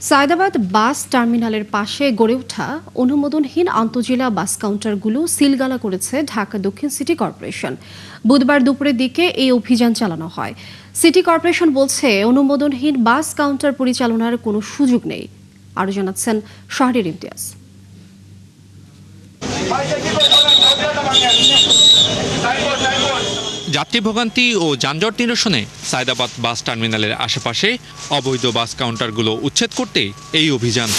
সায়দাবাদ বাস টার্মিনালের পাশে গড়ে ওঠা অনুমোদনহীন আন্তজেলা বাস কাউন্টারগুলো সিলগালা করেছে ঢাকা দক্ষিণ সিটি কর্পোরেশন। বুধবার দুপুরের দিকে এই অভিযান চালানো হয়। সিটি কর্পোরেশন বলছে, অনুমোদনহীন বাস কাউন্টার পরিচালনার কোনো সুযোগ নেই। আরও জানাচ্ছেন শাহরিয়ার ইমতিয়াজ। যাত্রী ভোগান্তি ও যানজট নিরসনে সায়দাবাদ বাস টার্মিনালের আশেপাশে অবৈধ বাস কাউন্টারগুলো উচ্ছেদ করতে এই অভিযান।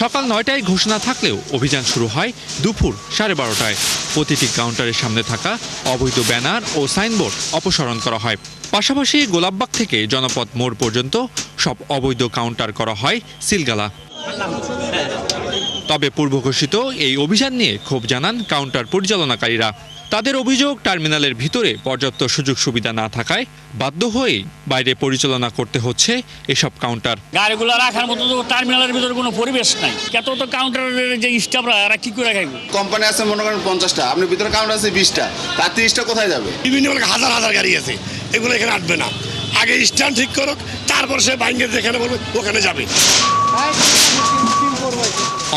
সকাল ৯টায় ঘোষণা থাকলেও অভিযান শুরু হয় দুপুর 12:30টায়। প্রতিটি কাউন্টারের সামনে থাকা অবৈধ ব্যানার ও সাইনবোর্ড অপসারণ করা হয়। পাশাপাশি গোলাপবাগ থেকে জনপথ মোড় পর্যন্ত সব অবৈধ কাউন্টার করা হয় সিলগালা। তবে পূর্বঘোষিত এই অভিযান নিয়ে ক্ষোভ জানান কাউন্টার পরিচালনাকারীরা। তাদের অভিযোগ, টার্মিনালের ভিতরে পর্যাপ্ত সুযোগ সুবিধা না থাকায় বাধ্য হয়ে বাইরে পরিচালনা করতে হচ্ছে এসব কাউন্টার। গাড়িগুলো রাখার মতো তো টার্মিনালের ভিতরে কোনো পরিবেশ নাই। কত তো কাউন্টারের যে স্টাফরা এরা কি করে খাইবে? কোম্পানি আছে মনে করেন 50টা, আপনার ভিতরে কাউন্টার আছে 20টা, তার 30টা কোথায় যাবে? বিভিন্ন হাজার হাজার গাড়ি আছে, এগুলো এখানে আসবে না। আগে স্ট্যান্ড ঠিক করুক, তারপর সে বাইরে যেখানে বলবে ওখানে যাবে।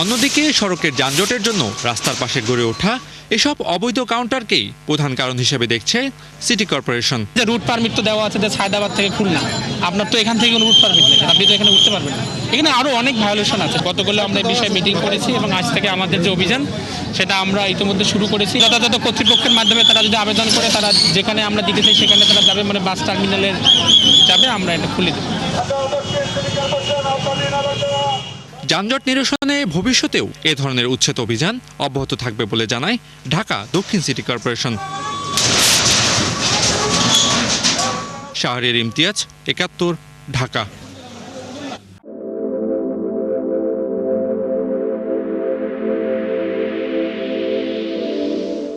অন্যদিকে সড়কের যানজটের জন্য রাস্তার পাশে গড়ে ওঠা এসব অবৈধ কাউন্টারকেই প্রধান কারণ হিসেবে দেখছে সিটি কর্পোরেশন। যে রুট পারমিট তো দেওয়া আছে যে সায়দাবাদ থেকে খুলনা, আপনার তো এখান থেকে কোনো রুট পারমিট নেই, আপনি তো এখানে উঠতে পারবেন না। এখানে আরও অনেক ভায়োলেশন আছে। গতকাল আমরা এই বিষয়ে মিটিং করেছি এবং আজ থেকে আমাদের যে অভিযান সেটা আমরা ইতিমধ্যে শুরু করেছি। যথাযথ কর্তৃপক্ষের মাধ্যমে তারা যদি আবেদন করে, তারা যেখানে আমরা দিতে চাই সেখানে তারা যাবে, মানে বাস টার্মিনালের যাবে, আমরা এটা খুলে দেব। যানজট নিরসনে ভবিষ্যতেও এ ধরনের উচ্ছেদ অভিযান অব্যাহত থাকবে বলে জানায় ঢাকা দক্ষিণ সিটি কর্পোরেশন। শাহরিয়ার ইমতিয়াজ, ৭১, ঢাকা।